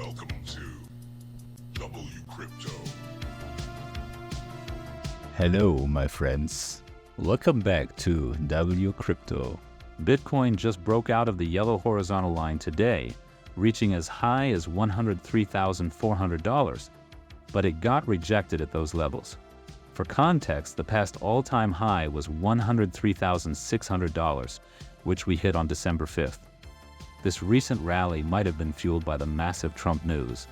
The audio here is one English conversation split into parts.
Welcome to WCrypto. Hello, my friends. Welcome back to WCrypto. Bitcoin just broke out of the yellow horizontal line today, reaching as high as $103,400, but it got rejected at those levels. For context, the past all-time high was $103,600, which we hit on December 5th. This recent rally might have been fueled by the massive Trump news.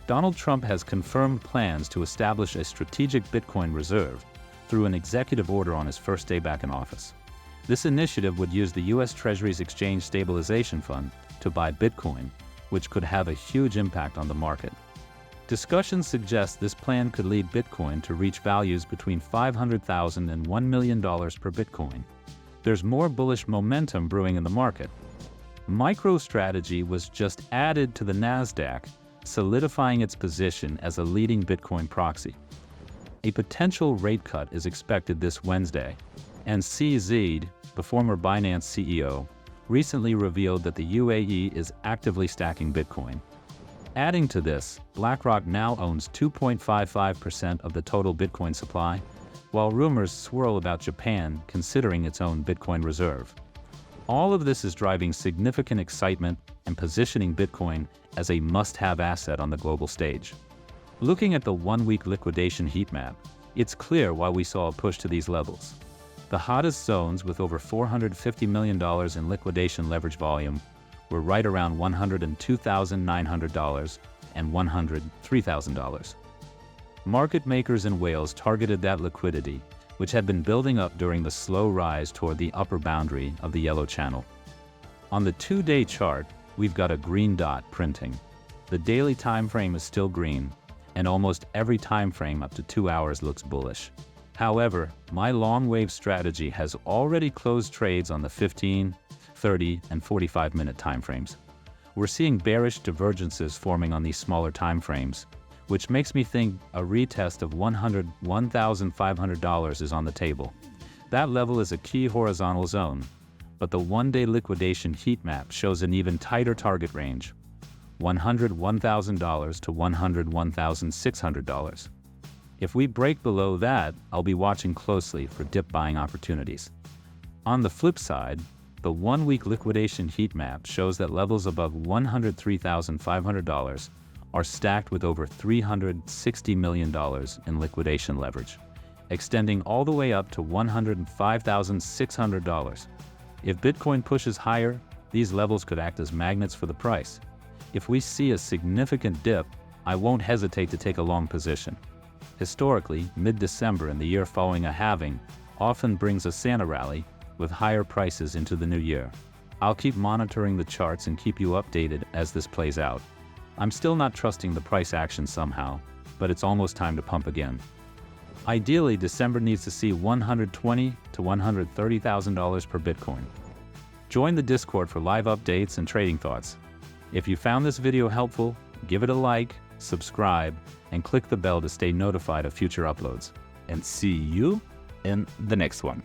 Donald Trump has confirmed plans to establish a strategic Bitcoin reserve through an executive order on his first day back in office. This initiative would use the U.S. Treasury's Exchange Stabilization Fund to buy Bitcoin, which could have a huge impact on the market. Discussions suggest this plan could lead Bitcoin to reach values between $500,000 and $1 million per Bitcoin. There's more bullish momentum brewing in the market. MicroStrategy was just added to the NASDAQ, solidifying its position as a leading Bitcoin proxy. A potential rate cut is expected this Wednesday, and CZ, the former Binance CEO, recently revealed that the UAE is actively stacking Bitcoin. Adding to this, BlackRock now owns 2.55% of the total Bitcoin supply, while rumors swirl about Japan considering its own Bitcoin reserve. All of this is driving significant excitement and positioning Bitcoin as a must-have asset on the global stage. Looking at the one-week liquidation heat map, it's clear why we saw a push to these levels. The hottest zones with over $450 million in liquidation leverage volume were right around $102,900 and $103,000. Market makers in Wales targeted that liquidity, which had been building up during the slow rise toward the upper boundary of the yellow channel. On the 2-day chart, we've got a green dot printing. The daily time frame is still green, and almost every time frame up to 2 hours looks bullish. However, my long wave strategy has already closed trades on the 15, 30, and 45-minute time frames. We're seeing bearish divergences forming on these smaller time frames, which makes me think a retest of $101,500 is on the table. That level is a key horizontal zone, but the one-day liquidation heat map shows an even tighter target range, $101,000 to $101,600. If we break below that, I'll be watching closely for dip buying opportunities. On the flip side, the one-week liquidation heat map shows that levels above $103,500 are stacked with over $360 million in liquidation leverage, extending all the way up to $105,600. If Bitcoin pushes higher, these levels could act as magnets for the price. If we see a significant dip, I won't hesitate to take a long position. Historically, mid-December and the year following a halving often brings a Santa rally with higher prices into the new year. I'll keep monitoring the charts and keep you updated as this plays out. I'm still not trusting the price action somehow, but it's almost time to pump again. Ideally, December needs to see $120,000 to $130,000 per Bitcoin. Join the Discord for live updates and trading thoughts. If you found this video helpful, give it a like, subscribe, and click the bell to stay notified of future uploads. And see you in the next one.